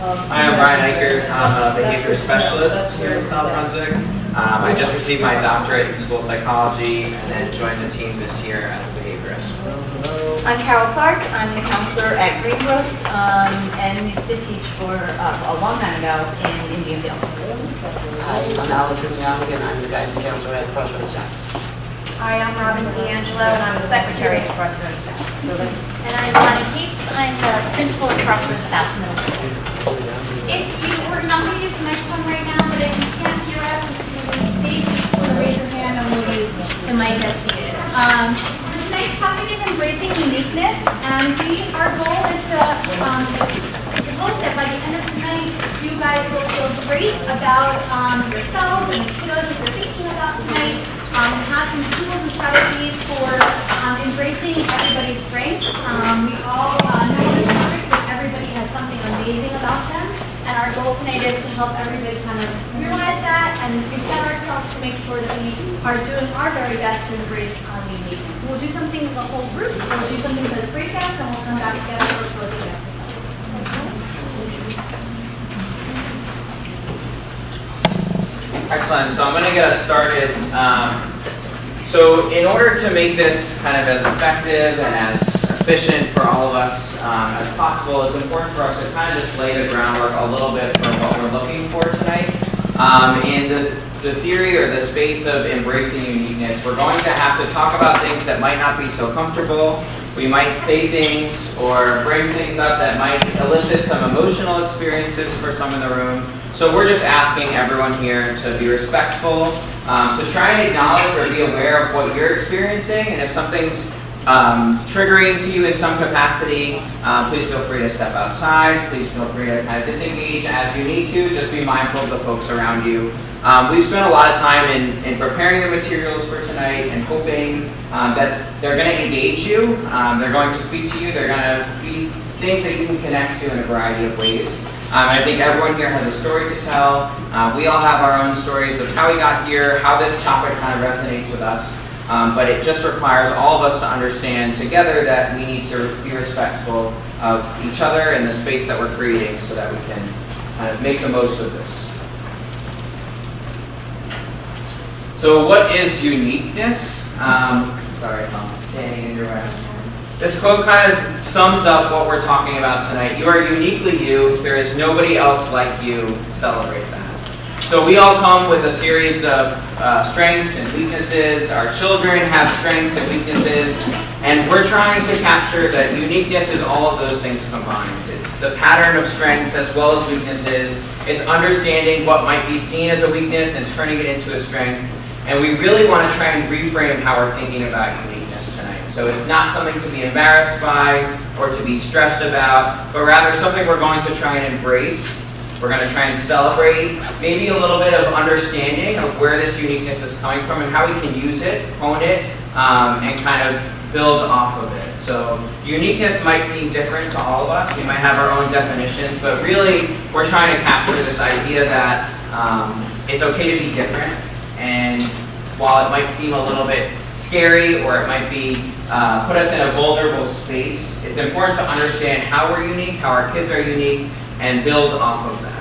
Hi, I'm Brian Eicher. I'm a behavior specialist here in South Brunswick. I just received my doctorate in school psychology and then joined the team this year as a behaviorist. I'm Carol Clark. I'm the counselor at Greenbrook and used to teach for a long time ago in Indian Fields. Hi, I'm Allison Young and I'm the guidance counselor at Brunswick South. Hi, I'm Robin D'Angelo, and I'm the secretary at Brunswick South. And I'm Donna Teeps. I'm the principal at Crossroads South Middle School. We're not going to use the microphone right now, but if you can't hear us, please raise your hand and we'll use the mic as needed. Tonight's topic is embracing uniqueness, and our goal is to hope that by the end of the night, you guys will feel great about yourselves and the kiddos that you're thinking about tonight. Have some tools and strategies for embracing everybody's strengths. We all know this topic, but everybody has something amazing about them. And our goal tonight is to help everybody kind of realize that and reset ourselves to make sure that we are doing our very best to embrace uniqueness. So we'll do some things as a whole group, we'll do some things as breakouts, and we'll come back together for a closing exercise. Excellent. So I'm going to get us started. So in order to make this kind of as effective and as efficient for all of us as possible, it's important for us to kind of just lay the groundwork a little bit for what we're looking for tonight. In the theory or the space of embracing uniqueness, we're going to have to talk about things that might not be so comfortable. We might say things or bring things up that might elicit some emotional experiences for some in the room. So we're just asking everyone here to be respectful, to try and acknowledge or be aware of what you're experiencing, and if something's triggering to you in some capacity, please feel free to step outside. Please feel free to kind of disengage as you need to. Just be mindful of the folks around you. We've spent a lot of time in preparing the materials for tonight and hoping that they're going to engage you. They're going to speak to you. They're going to be things that you can connect to in a variety of ways. I think everyone here has a story to tell. We all have our own stories of how we got here, how this topic kind of resonates with us. But it just requires all of us to understand together that we need to be respectful of each other and the space that we're creating so that we can kind of make the most of this. So what is uniqueness? Sorry if I'm standing in your way. This quote kind of sums up what we're talking about tonight. You are uniquely you. There is nobody else like you. Celebrate that. So we all come with a series of strengths and weaknesses. Our children have strengths and weaknesses. And we're trying to capture that uniqueness is all of those things combined. It's the pattern of strengths as well as weaknesses. It's understanding what might be seen as a weakness and turning it into a strength. And we really want to try and reframe how we're thinking about uniqueness. So it's not something to be embarrassed by or to be stressed about, but rather something we're going to try and embrace. We're going to try and celebrate, maybe a little bit of understanding of where this uniqueness is coming from and how we can use it, hone it, and kind of build off of it. So uniqueness might seem different to all of us. We might have our own definitions, but really we're trying to capture this idea that it's okay to be different. And while it might seem a little bit scary or it might be put us in a vulnerable space, it's important to understand how we're unique, how our kids are unique, and build off of that.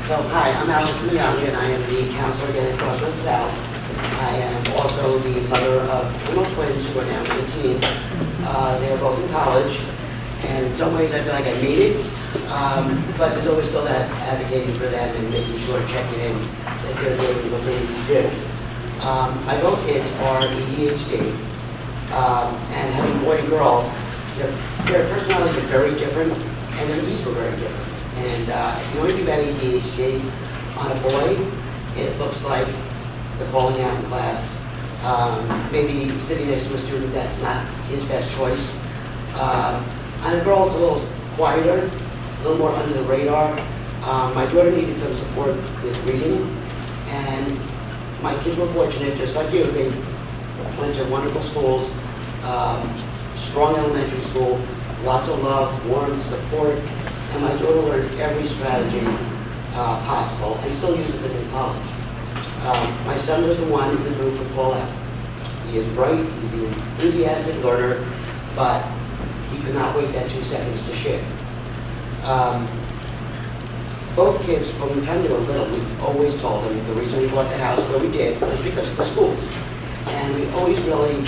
So hi, I'm Allison Young and I am the counselor again at Crossroads South. I am also the mother of little twins who are now 19. They are both in college, and in some ways I feel like I made it, but there's always still that advocating for them and making sure, checking in that they're doing what they need to do. My both kids are ADHD, and having boy and girl, their personalities are very different, and their needs were very different. And if you want to do about ADHD on a boy, it looks like the calling out in class, maybe sitting next to a student that's not his best choice. On a girl, it's a little quieter, a little more under the radar. My daughter needed some support with reading, and my kids were fortunate, just like you. They went to wonderful schools, strong elementary school, lots of love, warmth, support, and my daughter learned every strategy possible and still uses it in college. My son was the one who moved with Paul out. He is bright, he's an enthusiastic learner, but he could not wait that 2 seconds to share. Both kids, from the time they were little, we always told them the reason we bought the house where we did was because of the schools. And we always really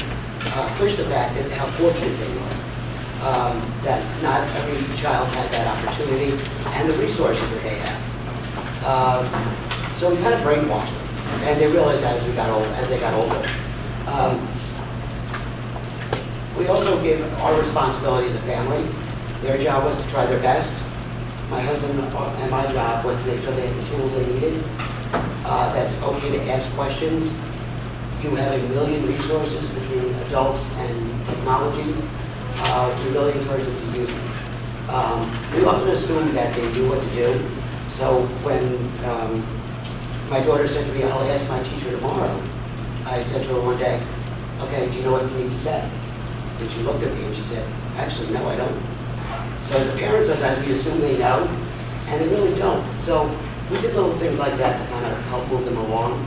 pushed the fact that how fortunate they were. That not every child had that opportunity and the resources that they have. So we kind of brainwashed them, and they realized as they got older. We also gave our responsibility as a family. Their job was to try their best. My husband and my job was to make sure they had the tools they needed. That's okay to ask questions. You have a million resources between adults and technology. We really encourage them to use them. We often assume that they do what to do. So when my daughter said to me, I'll ask my teacher tomorrow, I said to her one day, okay, do you know what you need to say? And she looked at me and she said, actually, no, I don't. So as a parent, sometimes we assume they know, and they really don't. So we did little things like that to kind of help move them along.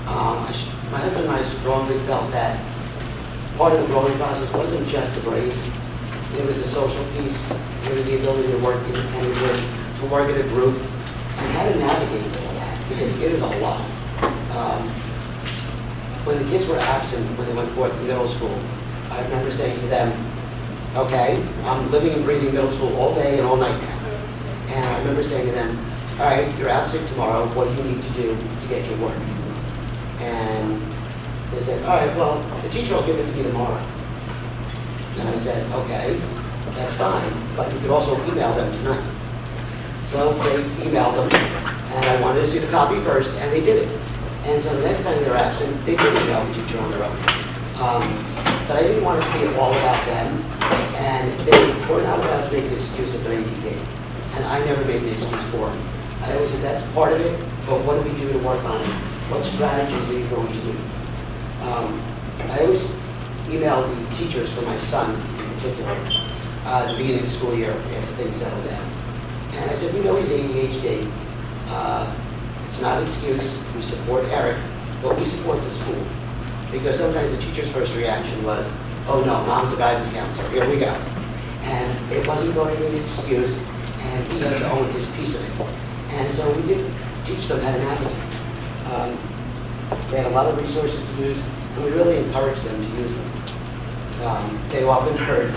My husband and I strongly felt that part of the growing process wasn't just the grades. It was the social piece. It was the ability to work independently, to work in a group, and how to navigate all that, because it is a lot. When the kids were absent, when they went forth to middle school, I remember saying to them, okay, I'm living and breathing middle school all day and all night now. And I remember saying to them, all right, you're out sick tomorrow, what do you need to do to get your work? And they said, all right, well, the teacher will give it to me tomorrow. And I said, okay, that's fine, but you could also email them tonight. So they emailed them, and I wanted to see the copy first, and they did it. And so the next time they were absent, they did email the teacher on their own. But I didn't want it to be all about them, and they were not allowed to make an excuse at their ADP. And I never made an excuse for them. I always said, that's part of it, but what do we do to work on it? What strategies are you going to do? I always emailed the teachers for my son in particular at the beginning of the school year after things settled down. And I said, we know he's ADHD. It's not an excuse. We support Eric, but we support the school. Because sometimes the teacher's first reaction was, oh no, mom's a guidance counselor, here we go. And it wasn't going to be an excuse, and he had to own his piece of it. And so we did teach them how to navigate. They had a lot of resources to use, and we really encouraged them to use them. They often heard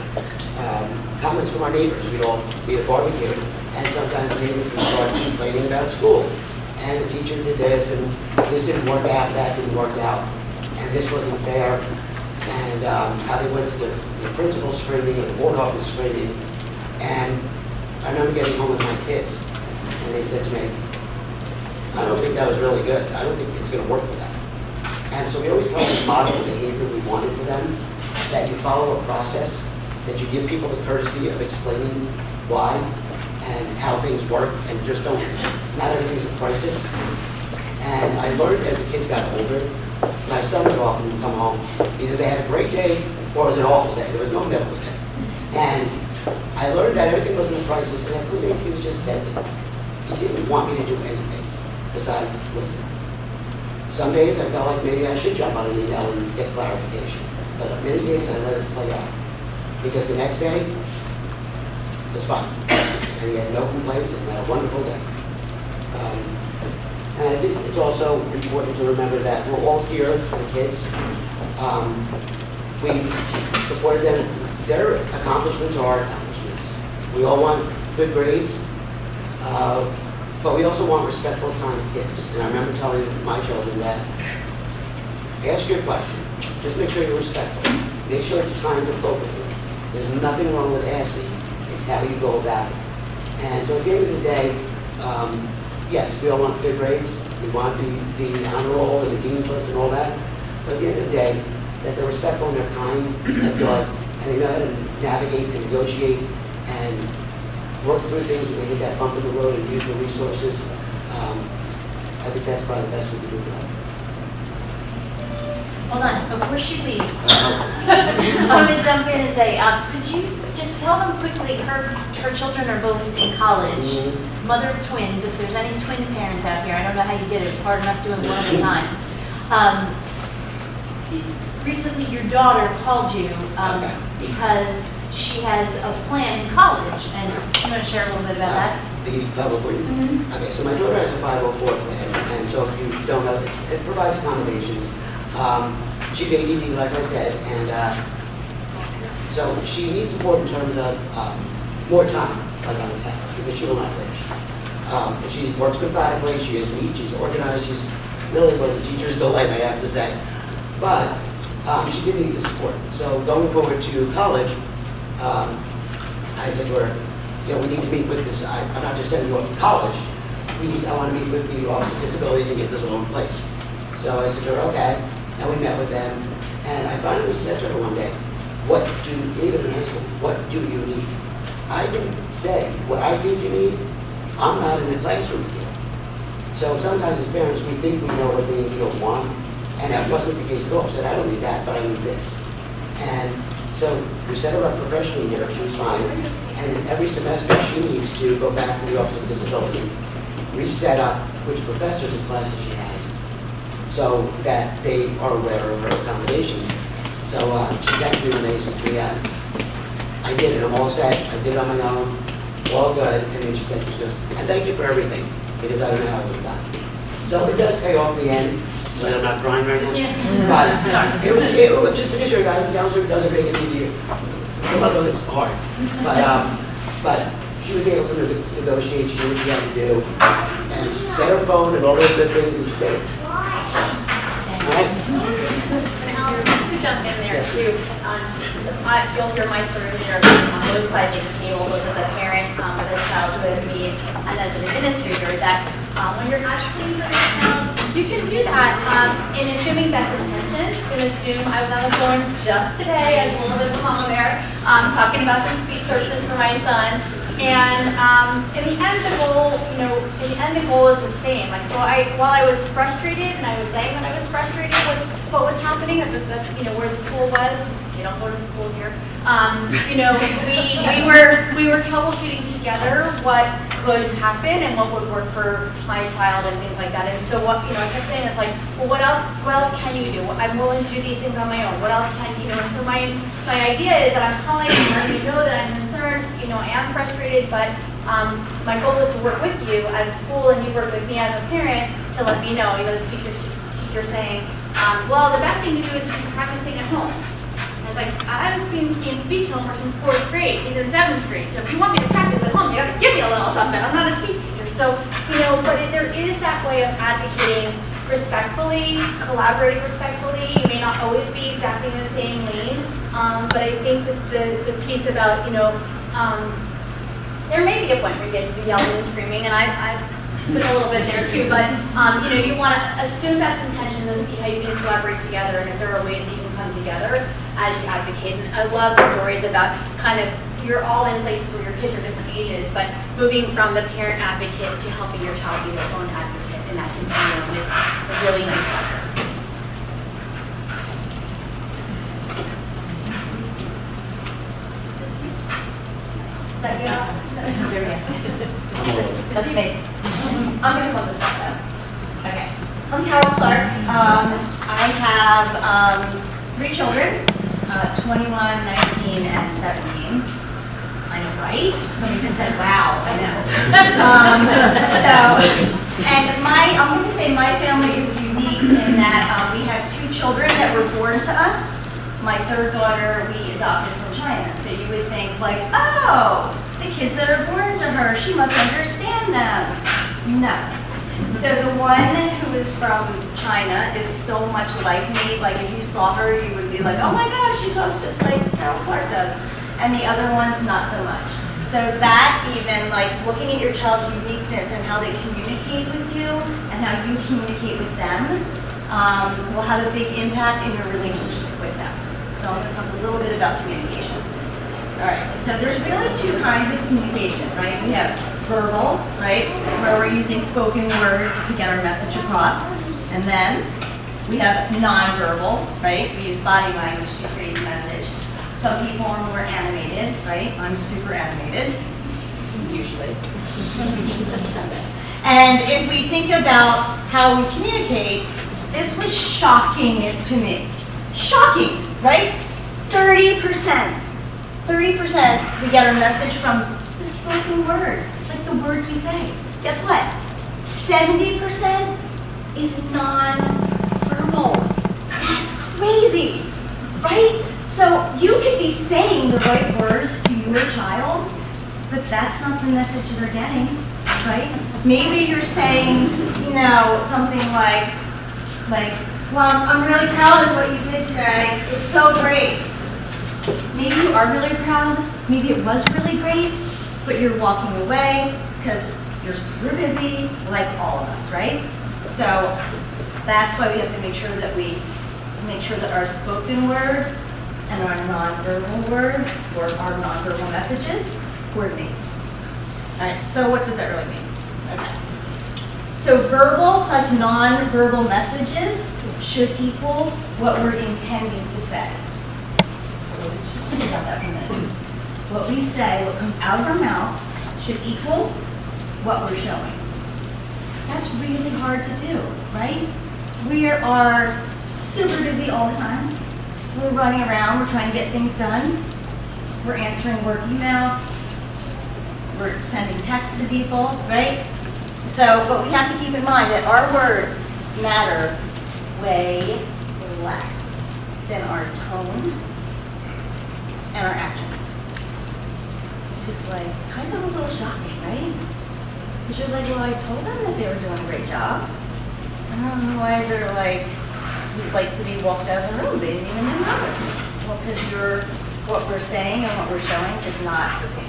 comments from our neighbors. We'd all be at a barbecue, and sometimes the neighbors would start complaining about school. And the teacher did this, and this didn't work out, that didn't work out, and this wasn't fair. And how they went to the principal screening and the board office screening. And I remember getting home with my kids, and they said to me, I don't think that was really good. I don't think it's going to work for them. And so we always try to model the behavior we wanted for them, that you follow a process, that you give people the courtesy of explaining why and how things work, and just don't, not everything's a crisis. And I learned as the kids got older, my son would often come home, either they had a great day or it was an awful day. There was no middle of it. And I learned that everything wasn't a crisis, and that some days he was just venting. He didn't want me to do anything besides listen. Some days I felt like maybe I should jump on an email and get clarification. But many days I let it play out. Because the next day was fine. And he had no complaints and had a wonderful day. And I think it's also important to remember that we're all here for the kids. We supported them. Their accomplishments are our accomplishments. We all want good grades, but we also want respectful time with kids. And I remember telling my children that, ask your question. Just make sure you're respectful. Make sure it's timed appropriately. There's nothing wrong with asking. It's how you go about it. And so at the end of the day, yes, we all want the good grades. We want the honor roll and the dean's list and all that. But at the end of the day, that they're respectful and they're kind and good, and they know how to navigate and negotiate and work through things when they hit that bump in the road and use the resources. I think that's probably the best we can do for them. Hold on, before she leaves, I'm going to jump in and say, could you just tell them quickly, her children are both in college, mother of twins, if there's any twin parents out here, I don't know how you did it, it was hard enough doing one at a time. Recently, your daughter called you because she has a plan in college, and you want to share a little bit about that? The 504. Okay, so my daughter has a 504 plan, and so if you don't know, it provides accommodations. She's ADD, like I said, and so she needs support in terms of more time, like on the test, because she will not finish. And she works methodically, she is neat, she's organized, she's really was a teacher's delight, I have to say. But she did need the support. So going forward to college, I said to her, you know, we need to meet with this, I'm not just sending you off to college, I want to meet with the Office of Disabilities and get this all in place. So I said to her, okay, and we met with them, and I finally said to her one day, even in high school, what do you need? I didn't say what I think you need, I'm not in the classroom with you. So sometimes as parents, we think we know what they don't want, and that wasn't the case at all. She said, I don't need that, but I need this. And so we set her up for freshman year, she was fine, and every semester she needs to go back to the Office of Disabilities, reset up which professors and classes she has, so that they are aware of her accommodations. So she texted me when they said to me, I did it, I'm all set, I did it on my own, all good, and then she texted me, she goes, and thank you for everything, because I don't know how it was done. So it does pay off in the end. But I'm not crying right now. Yeah. But it was just because your guidance counselor doesn't make it easier. The mother is hard. But she was able to negotiate, she knew what she had to do. And she set her phone and all those good things, and she did it. All right? And Allison, just to jump in there Yes. too, you'll hear my story here on both sides of the table, both as a parent with a child who has needs and as an administrator, that when you're advocating for your child, you can do that in assuming best intentions. You can assume I was on the phone just today as a little bit of a mama bear, talking about some speech coaches for my son. And in the end, the goal is the same. Like, so while I was frustrated, and I was saying that I was frustrated with what was happening at where the school was. They don't go to the school here. We were troubleshooting together what could happen and what would work for my child and things like that. And so I kept saying is like, well, what else can you do? I'm willing to do these things on my own. What else can you do? And so my idea is that I'm calling and letting you know that I'm concerned. I am frustrated, but my goal is to work with you as a school, and you work with me as a parent to let me know. The teacher saying, well, the best thing to do is to be practicing at home. I was like, I haven't seen speech no more since 4th grade. He's in 7th grade. So if you want me to practice at home, you have to give me a little something. I'm not a speech teacher. So, but there is that way of advocating respectfully, collaborating respectfully. You may not always be exactly in the same lane. But I think the piece about, there may be a point where you get to be yelling and screaming, and I've been a little bit there too, but you want to assume best intentions and see how you can collaborate together, and if there are ways that you can come together as you advocate. And I love the stories about kind of, you're all in places where your kids are different ages, but moving from the parent advocate to helping your child be their own advocate in that continuum is a really nice lesson. Is that you? There we go. That's me. I'm going to hold this up though. Okay. I'm Carol Clark. I have 3 children, 21, 19, and 17. I know, right? Somebody just said, wow, I know. I'm going to say my family is unique in that we have 2 children that were born to us. My 3rd daughter we adopted from China. So you would think like, oh, the kids that are born to her, she must understand them. No. So the one who is from China is so much like me. Like if you saw her, you would be like, oh my gosh, she talks just like Carol Clark does. And the other one's not so much. So that even like looking at your child's uniqueness and how they communicate with you and how you communicate with them will have a big impact in your relationships with them. So I'm going to talk a little bit about communication. All right, so there's really 2 kinds of communication, right? We have verbal, right, where we're using spoken words to get our message across. And then we have nonverbal, right? We use body language to create a message. Some people are more animated, right? I'm super animated, usually. And if we think about how we communicate, this was shocking to me. Shocking, right? 30%. 30% we get our message from the spoken word, like the words we say. Guess what? 70% is non-verbal. That's crazy, right? So you could be saying the right words to your child, but that's not the message they're getting, right? Maybe you're saying, you know, something like, well, I'm really proud of what you did today. It was so great. Maybe you are really proud. Maybe it was really great, but you're walking away because you're super busy, like all of us, right? So that's why we have to make sure that our spoken word and our nonverbal words or our nonverbal messages coordinate. All right, so what does that really mean? Okay. So verbal plus nonverbal messages should equal what we're intending to say. So let's just think about that for a minute. What we say, what comes out of our mouth, should equal what we're showing. That's really hard to do, right? We are super busy all the time. We're running around, we're trying to get things done. We're answering work email. We're sending texts to people, right? So, but we have to keep in mind that our words matter way less than our tone and our actions. It's just like, kind of a little shocking, right? Because you're like, well, I told them that they were doing a great job. I don't know why they're like they walked out of the room, they didn't even acknowledge me. Well, because what we're saying and what we're showing is not the same.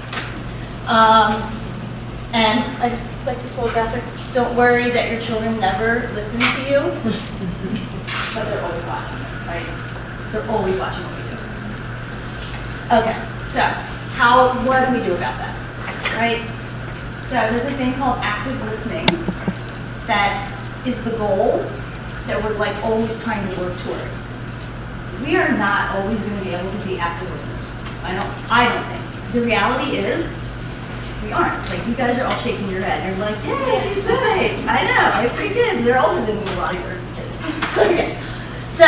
And I just like this little graphic. Don't worry that your children never listen to you, but they're always watching, right? They're always watching what we do. Okay, so what do we do about that, right? So there's a thing called active listening that is the goal that we're like always trying to work towards. We are not always going to be able to be active listeners. I don't think. The reality is, we aren't. Like, you guys are all shaking your head. You're like, yeah, she's right. I know, I have 3 kids. They're older than me, a lot of your kids. Okay. So,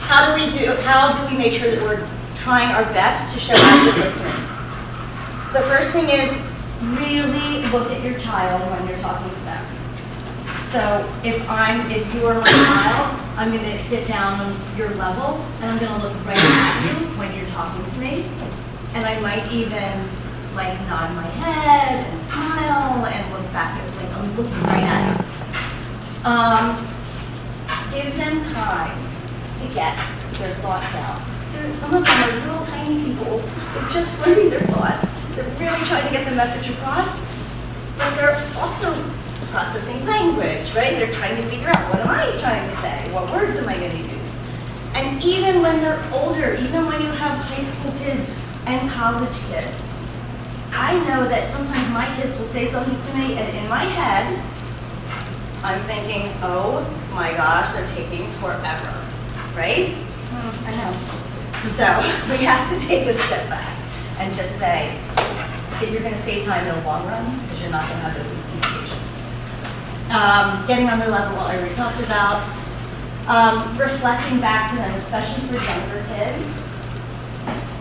how do we make sure that we're trying our best to show active listening? The first thing is really look at your child when you're talking to them. So if you are my child, I'm going to get down on your level and I'm going to look right at you when you're talking to me. And I might even like nod my head and smile and look back at, like I'm looking right at you. Give them time to get their thoughts out. Some of them are little tiny people. They're just learning their thoughts. They're really trying to get the message across, but they're also processing language, right? They're trying to figure out, what am I trying to say? What words am I going to use? And even when they're older, even when you have high school kids and college kids, I know that sometimes my kids will say something to me, and in my head, I'm thinking, oh my gosh, they're taking forever, right? I know. So we have to take a step back and just say that you're going to save time in the long run because you're not going to have those miscommunications. Getting on their level, I already talked about. Reflecting back to them, especially for younger kids.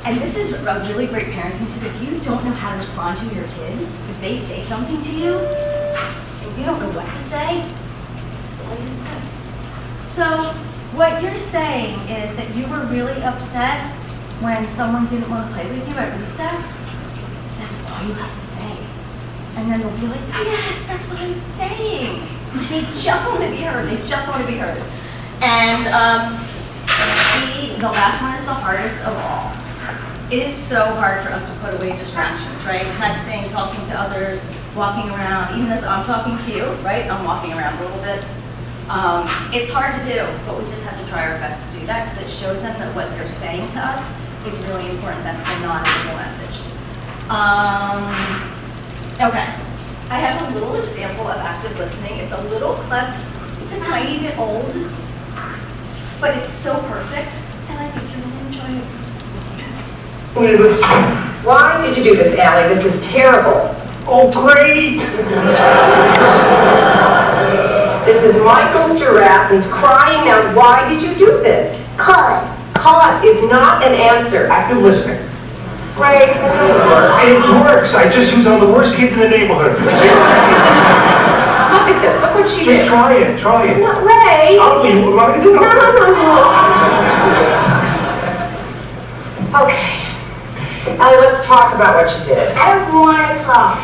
And this is a really great parenting tip. If you don't know how to respond to your kid, if they say something to you, and you don't know what to say, this is all you have to say. So what you're saying is that you were really upset when someone didn't want to play with you at recess. That's all you have to say. And then they'll be like, yes, that's what I was saying. They just want to be heard. They just want to be heard. And the last one is the hardest of all. It is so hard for us to put away distractions, right? Texting, talking to others, walking around. Even as I'm talking to you, right? I'm walking around a little bit. It's hard to do, but we just have to try our best to do that because it shows them that what they're saying to us is really important. That's the non-verbal message. Okay, I have a little example of active listening. It's a little clip. It's a tiny bit old, but it's so perfect, and I think you're going to enjoy it. Okay, let's Why did you do this, Allie? This is terrible. Oh, great! This is Michael's giraffe. He's crying now. Why did you do this? Cause. Cause is not an answer. Active listening. Ray, It works. I just use all the worst kids in the neighborhood. look at this. Look what she did. Try it. Try it. Not Ray. I'll see what I'm going to do. No. Okay. Allie, let's talk about what you did. I don't want to talk.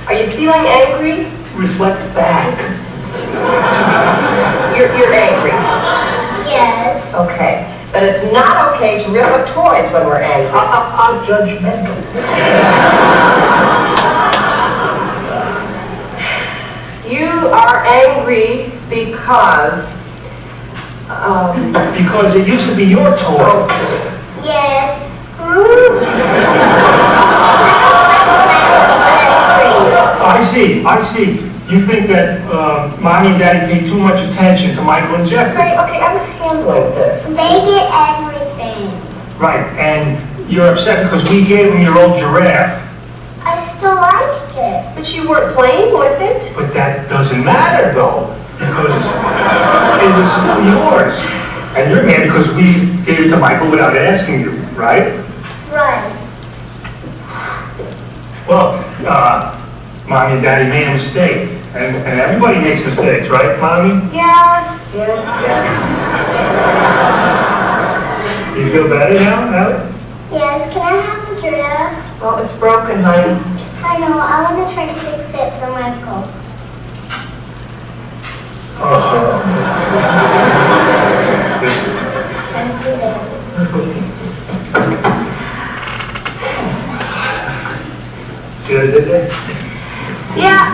Are you feeling angry? Reflect back. You're angry. Yes. Okay. But it's not okay to rip up toys when we're angry. I'm judgmental. You are angry because... Because it used to be your toy. Yes. I see. You think that Mommy and Daddy pay too much attention to Michael and Jeffrey. Ray, okay, I was handling this. They get everything. Right, and you're upset because we gave them your old giraffe. I still liked it. But you weren't playing with it. But that doesn't matter though, because it was still yours. And you're mad because we gave it to Michael without asking you, right? Right. Well, Mommy and Daddy made a mistake. And everybody makes mistakes, right, Mommy? Yes. You feel better now, Allie? Yes, can I have the giraffe? Well, it's broken, honey. I know, I want to try to fix it for Michael. See what I did there? Yeah.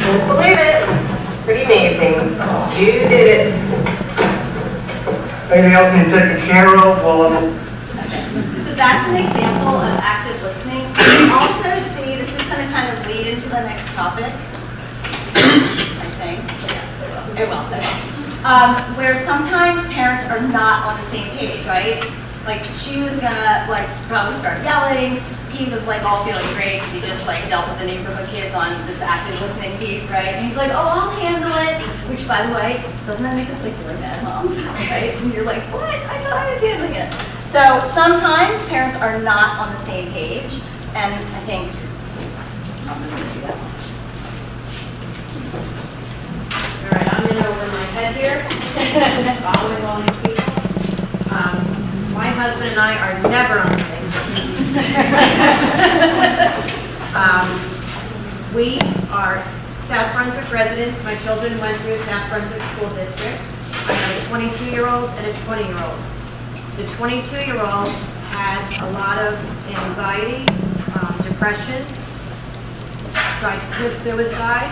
Can't believe it. It's pretty amazing. You did it. Anything else need taken care of? Well, So that's an example of active listening. You also see, this is going to kind of lead into the next topic, I think. It will. Where sometimes parents are not on the same page, right? Like, she was gonna, probably start yelling. He was, all feeling great because he just, dealt with the neighborhood kids on this active listening piece, right? And he's like, oh, I'll handle it. Which, by the way, doesn't that make us, really bad moms, right? And you're like, what? I thought I was handling it. So sometimes parents are not on the same page, and I think I'm just gonna do that one. All right, I'm in over my head here, following all these people. My husband and I are never on the same page. We are South Brunswick residents. My children went through South Brunswick School District. I have a 22-year-old and a 20-year-old. The 22-year-old had a lot of anxiety, depression, tried to commit suicide,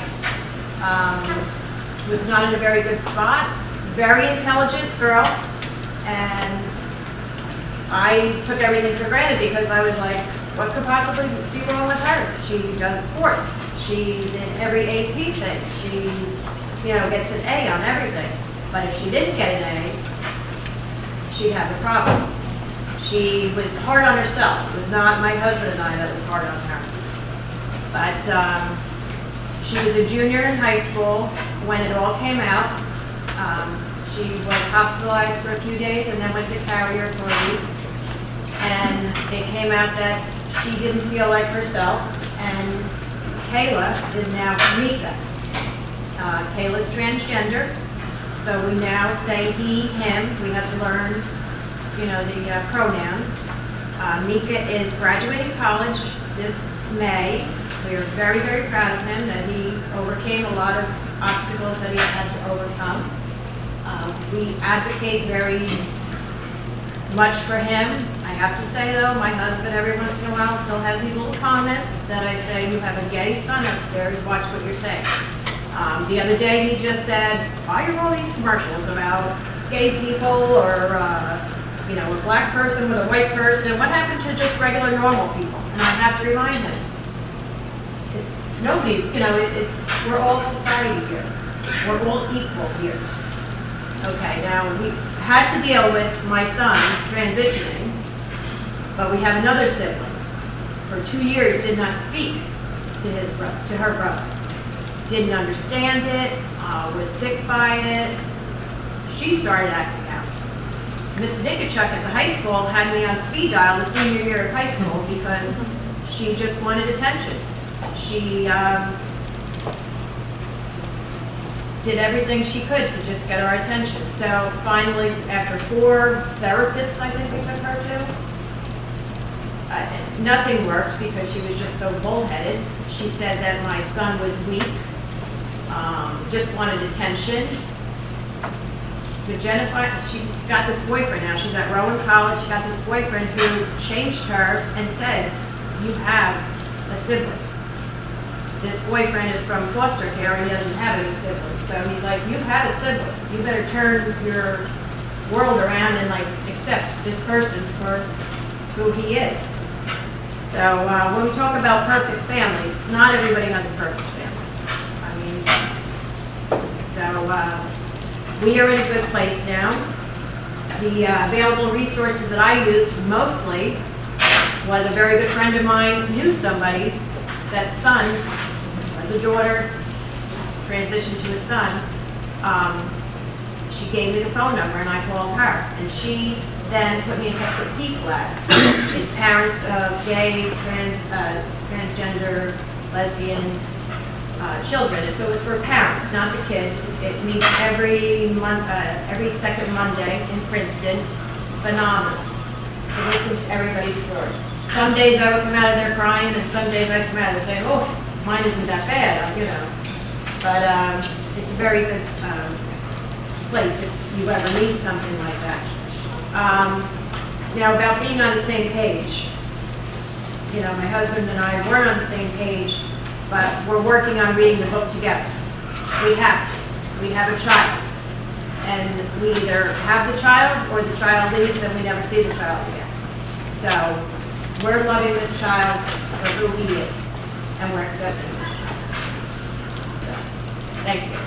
was not in a very good spot, very intelligent girl, and I took everything for granted because I was like, what could possibly be wrong with her? She does sports. She's in every AP thing. She's, gets an A on everything. But if she didn't get an A, she'd have a problem. She was hard on herself. It was not my husband and I that was hard on her. But she was a junior in high school when it all came out. She was hospitalized for a few days and then went to Carrier for a week. And it came out that she didn't feel like herself, and Kayla is now Mika. Kayla's transgender, so we now say he, him. We have to learn, the pronouns. Mika is graduating college this May. We are very, very proud of him that he overcame a lot of obstacles that he had to overcome. We advocate very much for him. I have to say though, my husband every once in a while still has these little comments that I say, you have a gay son upstairs, watch what you're saying. The other day he just said, why are all these commercials about gay people or, a black person with a white person? What happened to just regular normal people? And I have to remind him. Nobody's, we're all society here. We're all equal here. Okay, now we had to deal with my son transitioning But we have another sibling. For 2 years, did not speak to her brother. Didn't understand it, was sick by it. She started acting out. Miss Nikichuk at the high school had me on speed dial the senior year of high school because she just wanted attention. She did everything she could to just get our attention. So finally, after 4 therapists, I think we took her to, nothing worked because she was just so bullheaded. She said that my son was weak, just wanted attention. But Jennifer, she got this boyfriend now. She's at Rowan College. She got this boyfriend who changed her and said, "You have a sibling." This boyfriend is from foster care and he doesn't have any siblings. So he's like, "You have a sibling. You better turn your world around and like accept this person for who he is." So when we talk about perfect families, not everybody has a perfect family. I mean, so we are in a good place now. The available resources that I used mostly was a very good friend of mine knew somebody that son was a daughter, transitioned to a son. She gave me the phone number and I called her. And she then put me in touch with PFLAG. It's parents of gay, transgender, lesbian children. And so it was for parents, not the kids. It meets every month, every second Monday in Princeton. Phenomenal to listen to everybody's story. Some days I would come out of there crying, and some days I'd come out of there saying, "Oh, mine isn't that bad," you know. But it's a very good place if you ever need something like that. Now about being on the same page. You know, my husband and I weren't on the same page, but we're working on reading the book together. We have to. We have a child. And we either have the child or the child leaves and we never see the child again. So we're loving this child for who he is, and we're accepting this child. So, thank you.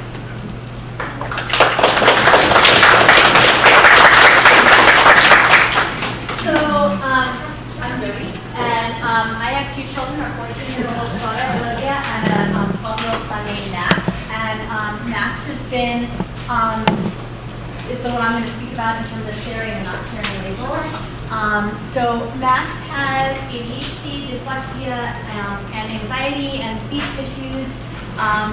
So, I'm Jody, and I have 2 children, a 14-year-old daughter, Olivia, and a 12-year-old son named Max. And Max has been, is the one I'm going to speak about in terms of sharing and not sharing labels. So Max has ADHD, dyslexia, and anxiety and speech issues,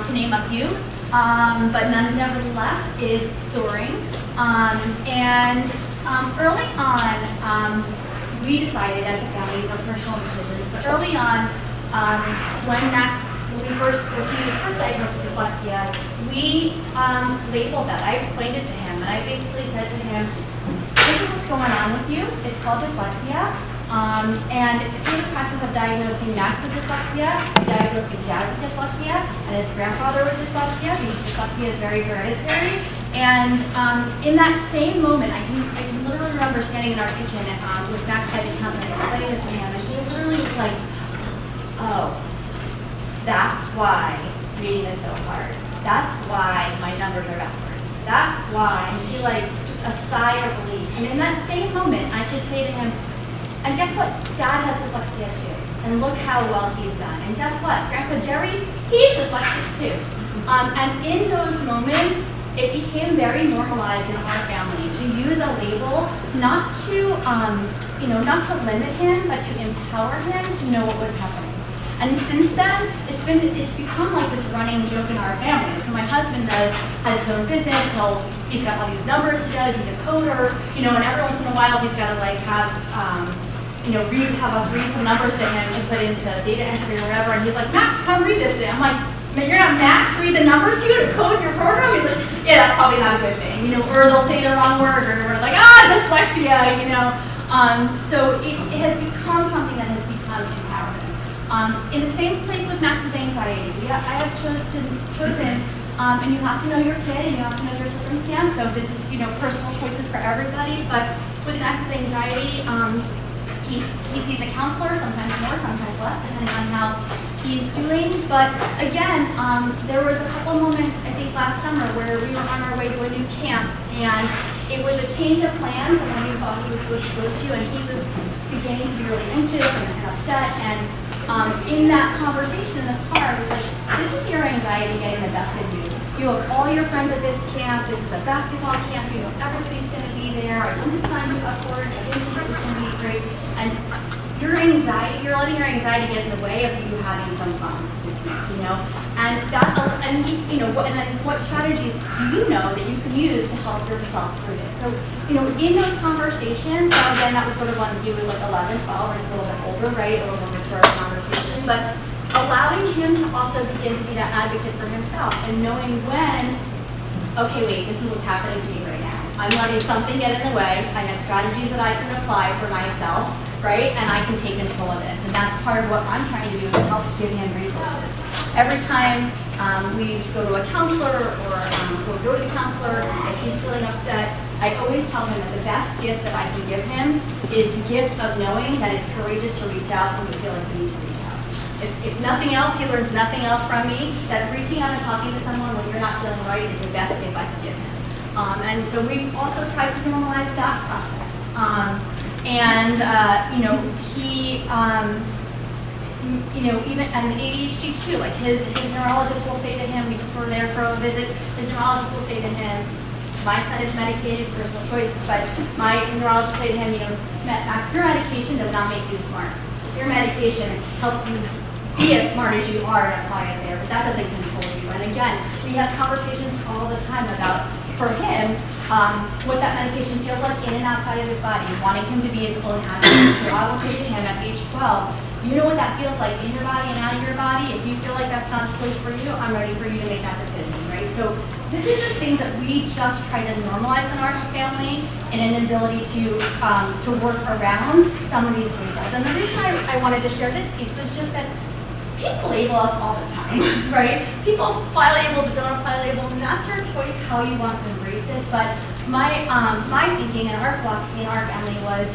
to name a few, but nevertheless is soaring. Early on, we decided as a family, these are personal decisions, but early on, when he was first diagnosed with dyslexia, we labeled that. I explained it to him, and I basically said to him, "This is what's going on with you. It's called dyslexia." And through the process of diagnosing Max with dyslexia, we diagnosed his dad with dyslexia and his grandfather with dyslexia, because dyslexia is very hereditary. And in that same moment, I can literally remember standing in our kitchen with Max by the counter and explaining this to him, and he literally was like, "Oh, that's why reading is so hard. That's why my numbers are backwards. That's why," and he like just a sigh of relief. And in that same moment, I could say to him, "And guess what? Dad has dyslexia too. And look how well he's done. And guess what? Grandpa Jerry, he's dyslexic too." And in those moments, it became very normalized in our family to use a label, not to, not to limit him, but to empower him to know what was happening. And since then, it's become like this running joke in our family. So my husband has his own business. He's got all these numbers he does. He's a coder, and every once in a while he's got to like have us read some numbers to him to put into data entry or whatever. And he's like, "Max, come read this to me." I'm like, "You're gonna have Max read the numbers to you to code your program?" He's like, "Yeah, that's probably not a good thing, Or they'll say the wrong word, or we're like, dyslexia, So it has become something that has become empowering. In the same place with Max's anxiety, I have chosen, and you have to know your kid and you have to know your circumstance. So this is, personal choices for everybody. But with Max's anxiety, he sees a counselor, sometimes more, sometimes less, depending on how he's doing. But again, there was a couple moments, I think last summer, where we were on our way to a new camp, and it was a change of plans and when we thought he was supposed to go to, and he was beginning to be really anxious and upset. And in that conversation in the car, I was like, this is your anxiety getting the best of you. You have all your friends at this camp. This is a basketball camp. You know everybody's going to be there. I wouldn't have signed you up for it. I didn't think it was going to be great. And your anxiety, you're letting your anxiety get in the way of you having some fun this week, you know? And that, and you know, and then what strategies do you know that you can use to help yourself through this? So, you know, in those conversations, now again, that was sort of when he was like 11, 12, or he's a little bit older, right? A little more mature conversation, but allowing him to also begin to be that advocate for himself and knowing when, okay, wait, this is what's happening to me right now. I'm letting something get in the way. I have strategies that I can apply for myself, right? And I can take control of this. And that's part of what I'm trying to do is help give him resources. Every time we go to a counselor or go to the counselor, if he's feeling upset, I always tell him that the best gift that I can give him is the gift of knowing that it's courageous to reach out when you feel like you need to reach out. If nothing else, he learns nothing else from me, that reaching out and talking to someone when you're not feeling right is the best gift I can give him. And so we've also tried to normalize that process. You know, he, you know, even, and ADHD too, like his neurologist will say to him, we just were there for a visit, his neurologist will say to him, my son is medicated, personal choice, but my neurologist will say to him, you know, Max, your medication does not make you smart. Your medication helps you be as smart as you are and apply it there, but that doesn't control you. And again, we have conversations all the time about, for him, what that medication feels like in and outside of his body, wanting him to be his own advocate. So I will say to him at age 12, you know what that feels like in your body and out of your body. If you feel like that's not a choice for you, I'm ready for you to make that decision, right? So this is just things that we just try to normalize in our family and an ability to work around some of these labels. And the reason I wanted to share this piece was just that people label us all the time, right? People apply labels or don't apply labels, and that's your choice how you want to embrace it. But my thinking and our philosophy in our family was,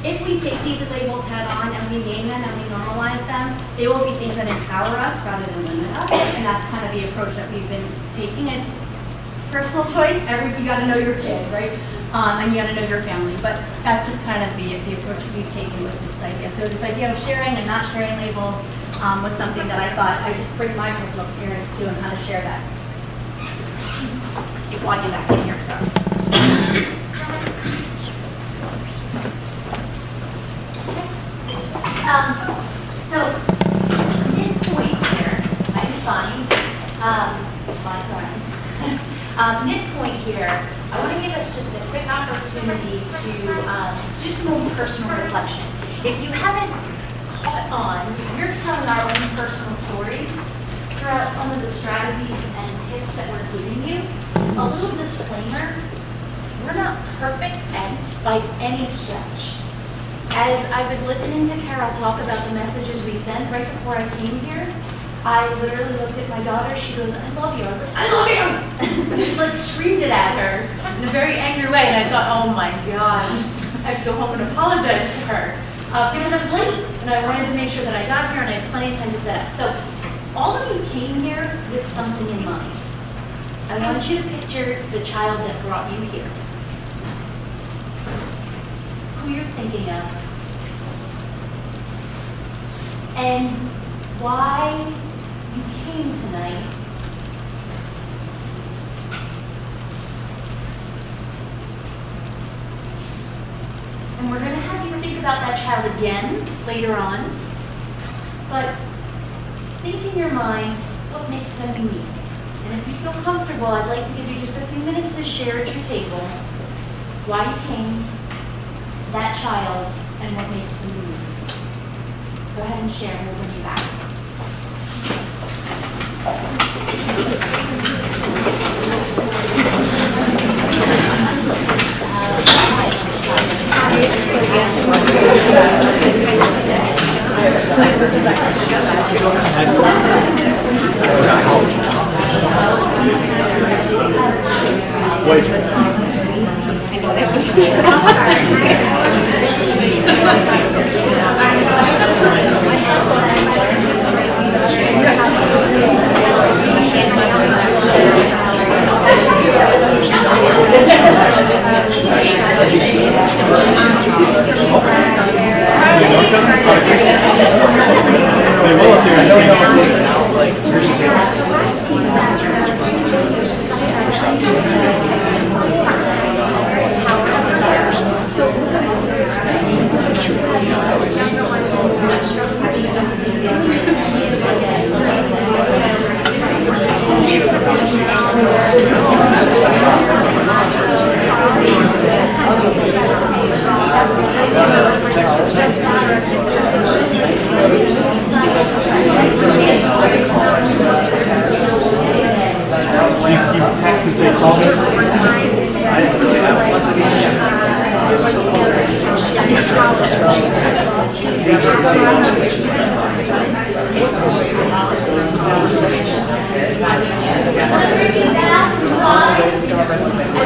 if we take these labels head on and we name them and we normalize them, they will be things that empower us rather than limit us. And that's kind of the approach that we've been taking. It's personal choice. You got to know your kid, right? And you got to know your family. But that's just kind of the approach we've taken with this idea. So this idea of sharing and not sharing labels was something that I thought I'd just bring my personal experience to and how to share that. Keep logging back in here, sorry. So, midpoint here, I'm fine, my friend. Midpoint here, I want to give us just a quick opportunity to do some own personal reflection. If you haven't caught on, we're telling our own personal stories throughout some of the strategies and tips that we're giving you. A little disclaimer, we're not perfect by any stretch. As I was listening to Carol talk about the messages we sent right before I came here, I literally looked at my daughter. She goes, I love you. I was like, I love you. She like screamed it at her in a very angry way. And I thought, oh my gosh, I have to go home and apologize to her because I was late and I wanted to make sure that I got here and I had plenty of time to set up. So all of you came here with something in mind. I want you to picture the child that brought you here. Who you're thinking of. And why you came tonight. And we're going to have you think about that child again later on. But think in your mind what makes them unique. And if you feel comfortable, I'd like to give you just a few minutes to share at your table why you came, that child, and what makes them unique. Go ahead and share, and we'll bring you back.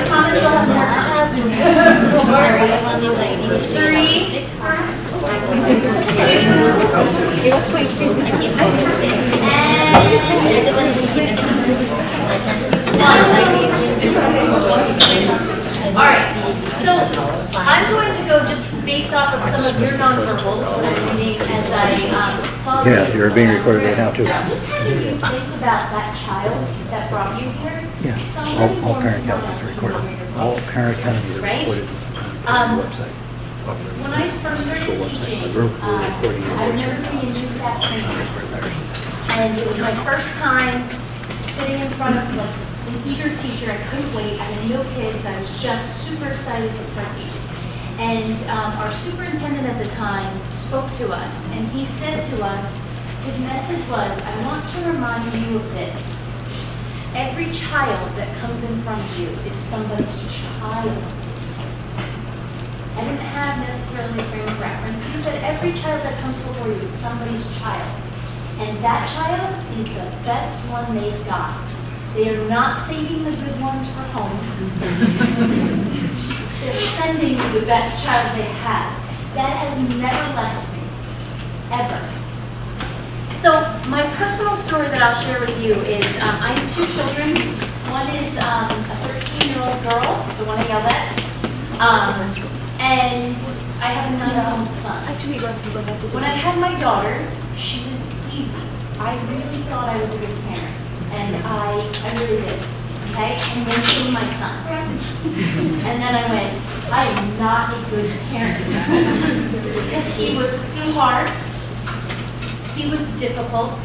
I promise you'll have more time. 3, 2, 1. All right, so I'm going to go just based off of some of your nonverbals that I'm reading as I saw. Yeah, you're being recorded right now too. Just how did you think about that child that brought you here? Yeah, So all many more parent smiles counties are than recorded. your face. All parent counties are Right? recorded on the website. When I first started teaching, I remember being in new staff training, and it was my first time sitting in front of like an eager teacher. I couldn't wait. I had no kids. I was just super excited to start teaching. And our superintendent at the time spoke to us, and he said to us, his message was, I want to remind you of this. Every child that comes in front of you is somebody's child. I didn't have necessarily a frame of reference. He said every child that comes before you is somebody's child. And that child is the best one they've got. They are not saving the good ones for home. They're sending you the best child they have. That has never left me, ever. So my personal story that I'll share with you is I have 2 children. One is a 13-year-old girl, the one I yelled at. And I have a 9-year-old son. When I had my daughter, she was easy. I really thought I was a good parent, and I really did. Okay, and then came my son, and then I went, I am not a good parent because he was hard, he was difficult,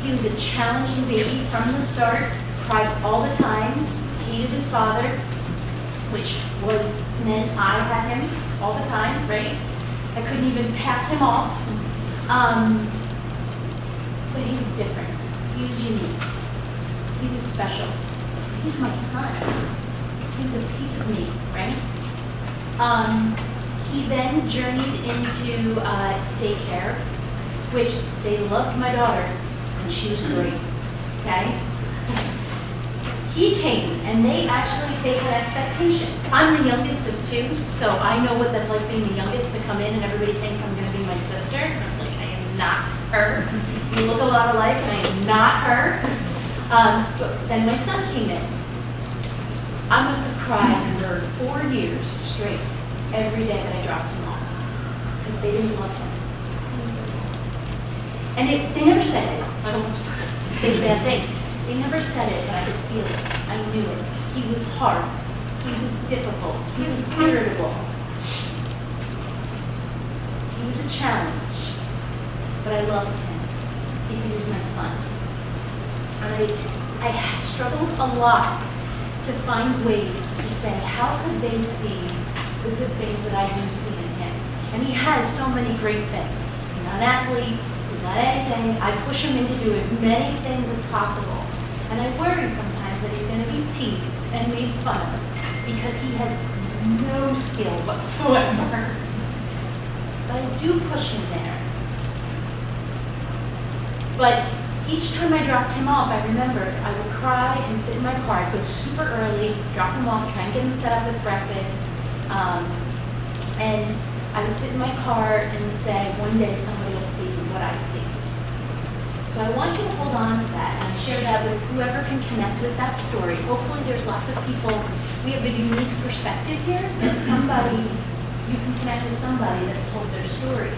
he was a challenging baby from the start, cried all the time, hated his father, which meant I had him all the time, right? I couldn't even pass him off. But he was different. He was unique. He was special. He was my son. He was a piece of me, right? He then journeyed into daycare, which they loved my daughter, and she was great, okay? He came, and they had expectations. I'm the youngest of 2, so I know what that's like being the youngest to come in and everybody thinks I'm going to be my sister. And I was like, I am not her. We look a lot alike, and I am not her. But then my son came in. I must have cried for 4 years straight every day that I dropped him off because they didn't love him. And they never said it. I don't want to say bad things. They never said it, but I could feel it. I knew it. He was hard. He was difficult. He was irritable. He was a challenge. But I loved him because he was my son. And I struggled a lot to find ways to say, how could they see the good things that I do see in him? And he has so many great things. He's not an athlete. He's not anything. I push him into do as many things as possible. And I worry sometimes that he's going to be teased and made fun of because he has no skill whatsoever. But I do push him there. But each time I dropped him off, I remembered I would cry and sit in my car. I'd go super early, drop him off, try and get him set up with breakfast. And I would sit in my car and say, one day somebody will see what I see. So I want you to hold on to that, and I share that with whoever can connect with that story. Hopefully there's lots of people, we have a unique perspective here, that you can connect with somebody that's told their story.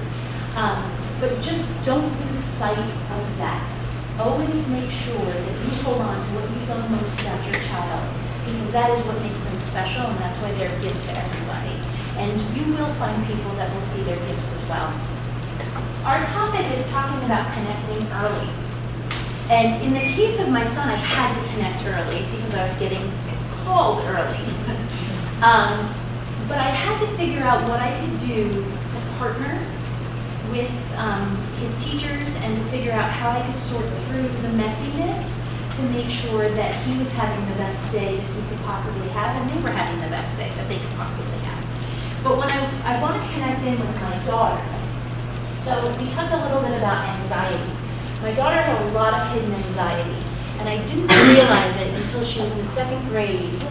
But just don't lose sight of that. Always make sure that you hold on to what you love most about your child, because that is what makes them special, and that's why they're a gift to everybody. And you will find people that will see their gifts as well. Our topic is talking about connecting early. And in the case of my son, I had to connect early because I was getting called early. But I had to figure out what I could do to partner with his teachers and to figure out how I could sort through the messiness to make sure that he was having the best day that he could possibly have, and they were having the best day that they could possibly have. But when I want to connect in with my daughter, so we talked a little bit about anxiety. My daughter had a lot of hidden anxiety, and I didn't realize it until she was in 2nd grade.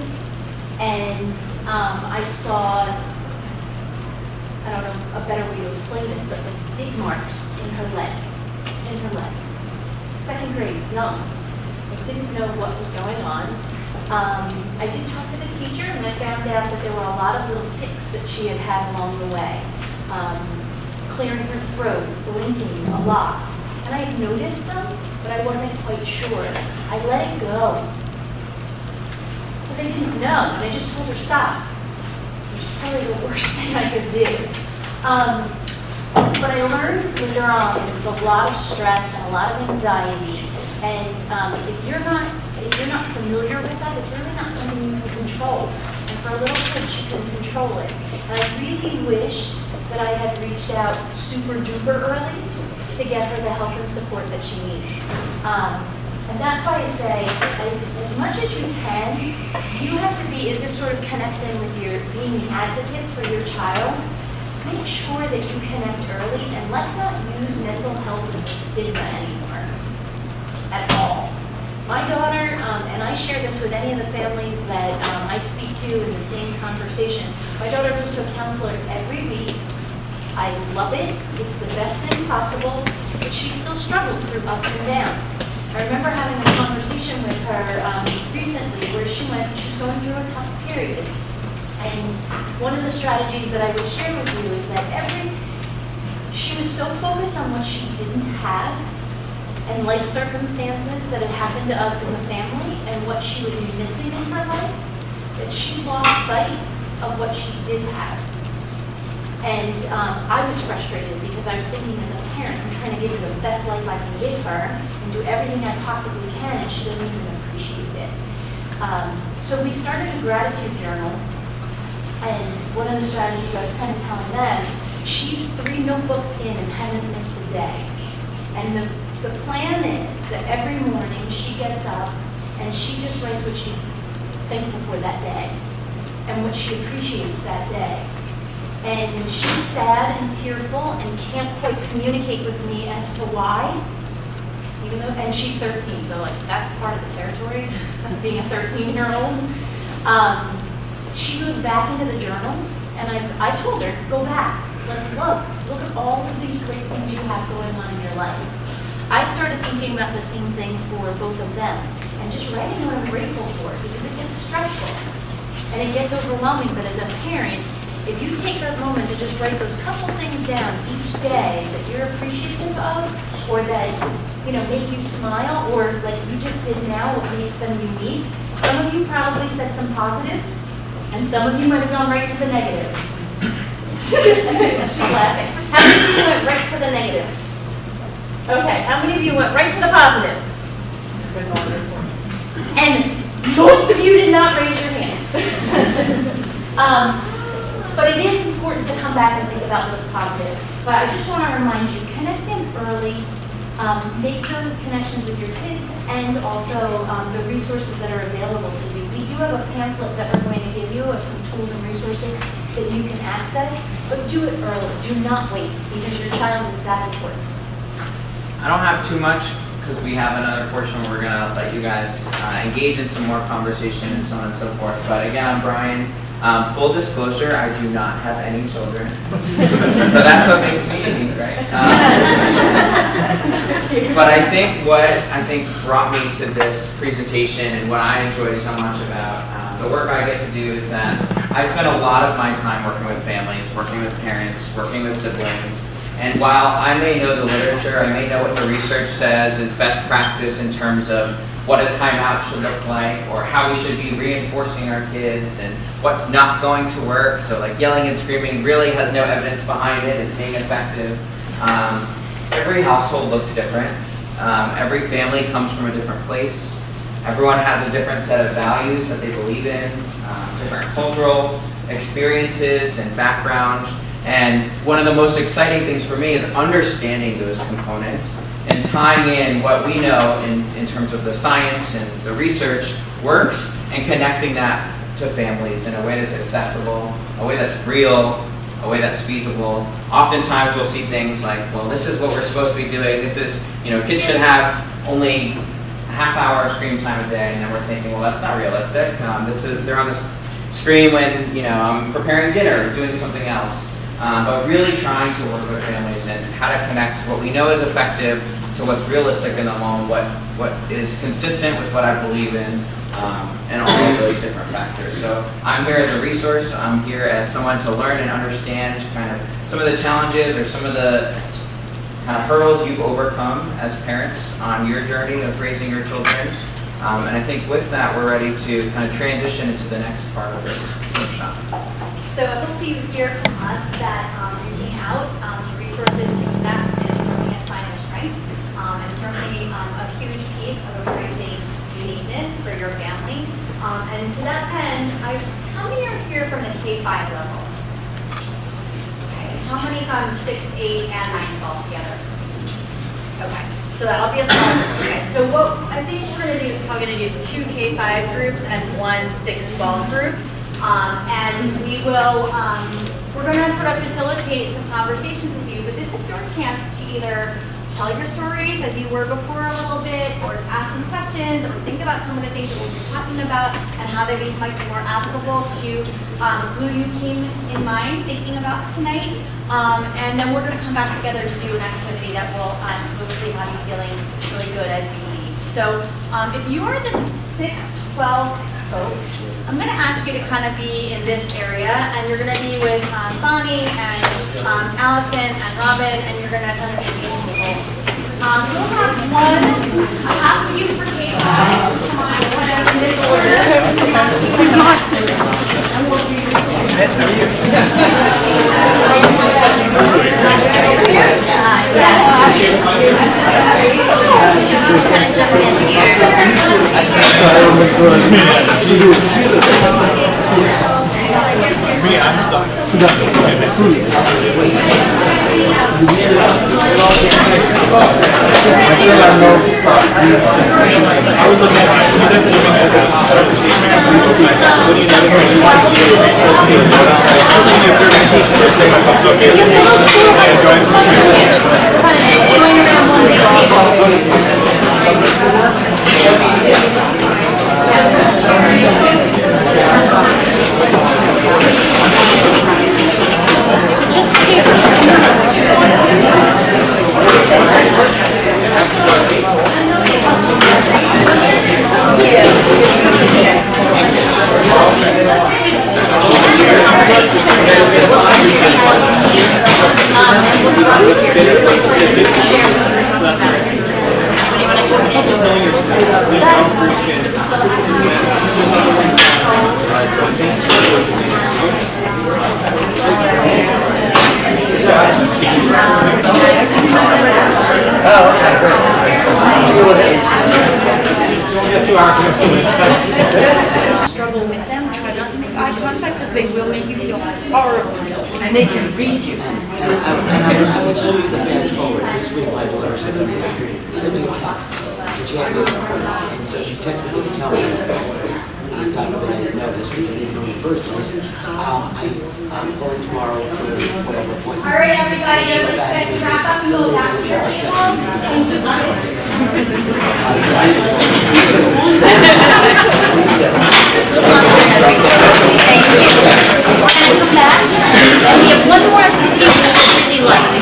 And I saw, I don't know a better way to explain this, but like dig marks in her legs. Second grade, dumb. I didn't know what was going on. I did talk to the teacher, and I found out that there were a lot of little tics that she had had along the way. Clearing her throat, blinking a lot. And I had noticed them, but I wasn't quite sure. I let it go. Because I didn't know, and I just told her stop. Which is probably the worst thing I could do. But I learned later on there was a lot of stress and a lot of anxiety. And if you're not familiar with that, it's really not something you can control. And for a little kid, she couldn't control it. And I really wished that I had reached out super duper early to get her the help and support that she needs. And that's why I say, as much as you can, you have to be, this sort of connects in with your being an advocate for your child. Make sure that you connect early, and let's not use mental health as a stigma anymore, at all. My daughter, and I share this with any of the families that I speak to in the same conversation, my daughter goes to a counselor every week. I love it, it's the best thing possible, but she still struggles through ups and downs. I remember having a conversation with her recently where she was going through a tough period. And one of the strategies that I would share with you is that she was so focused on what she didn't have and life circumstances that had happened to us as a family and what she was missing in her life, that she lost sight of what she did have. And I was frustrated because I was thinking as a parent, I'm trying to give her the best life I can give her and do everything I possibly can, and she doesn't even appreciate it. So we started a gratitude journal, and one of the strategies I was kind of telling them, she's 3 notebooks in and hasn't missed a day. And the plan is that every morning she gets up and she just writes what she's thankful for that day and what she appreciates that day. And she's sad and tearful and can't quite communicate with me as to why, even though, and she's 13, so like that's part of the territory of being a 13-year-old. She goes back into the journals, and I've told her, go back, let's look at all of these great things you have going on in your life. I started thinking about the same thing for both of them, and just writing what I'm grateful for, because it gets stressful, and it gets overwhelming, but as a parent, if you take that moment to just write those couple things down each day that you're appreciative of, or that, make you smile, or like you just did now, what makes them unique. Some of you probably said some positives, and some of you might have gone right to the negatives. She's laughing. How many of you went right to the negatives? Okay, how many of you went right to the positives? And most of you did not raise your hand. But it is important to come back and think about those positives. But I just want to remind you, connect in early, make those connections with your kids, and also the resources that are available to you. We do have a pamphlet that we're going to give you of some tools and resources that you can access, but do it early. Do not wait, because your child is that important. I don't have too much because we have another portion where we're going to let you guys engage in some more conversation and so on and so forth. But again, I'm Brian. Full disclosure, I do not have any children. So that's what makes me unique, right? But I think what brought me to this presentation and what I enjoy so much about the work I get to do is that I spend a lot of my time working with families, working with parents, working with siblings. And while I may know the literature, I may know what the research says is best practice in terms of what a timeout should look like, or how we should be reinforcing our kids, and what's not going to work. So like yelling and screaming really has no evidence behind it as being effective. Every household looks different. Every family comes from a different place. Everyone has a different set of values that they believe in, different cultural experiences and background. And one of the most exciting things for me is understanding those components and tying in what we know in terms of the science and the research works, and connecting that to families in a way that's accessible, a way that's real, a way that's feasible. Oftentimes we'll see things like, well, this is what we're supposed to be doing. This is, kids should have only a half hour of screen time a day, and then we're thinking, well, that's not realistic. They're on this scream when, you know, I'm preparing dinner or doing something else. But really trying to work with families and how to connect what we know is effective to what's realistic in the home, what is consistent with what I believe in, and all of those different factors. So I'm here as a resource. I'm here as someone to learn and understand kind of some of the challenges or some of the kind of hurdles you've overcome as parents on your journey of raising your children. And I think with that, we're ready to kind of transition into the next part of this workshop. So I hope you hear from us that reaching out to resources to connect is certainly a sign of strength, and certainly a huge piece of embracing uniqueness for your family. And to that end, how many are here from the K-5 level? Okay. How many from 6, 8, and 9 all together? Okay. So that'll be a small group. Okay. So what I think we're going to do is probably going to do 2 K-5 groups and 1 6-12 group. And we will, we're going to sort of facilitate some conversations with you, but this is your chance to either tell your stories as you were before a little bit, or ask some questions, or think about some of the things that we'll be talking about and how they might be more applicable to who you came in mind thinking about tonight. And then we're going to come back together to do an activity that will hopefully have you feeling really good as you leave. So if you are the 6-12 folks, I'm going to ask you to kind of be in this area, and you're going to be with Bonnie and Allison and Robin, and you're going to kind of be these people. We'll have half of you for K-5, whatever in this order. Struggle with them, try not to make eye contact because they will make you feel horrible. And they can read you. I will tell you the fast forward. This week my daughter sent me a text, and she had me and so she texted me to tell me, God forbid I didn't know this, we didn't know in the first place. I'm going tomorrow for whatever appointment. All right, everybody, let's wrap up and go back to church. Thank you. We're going to come back, and we have one more activity we really like.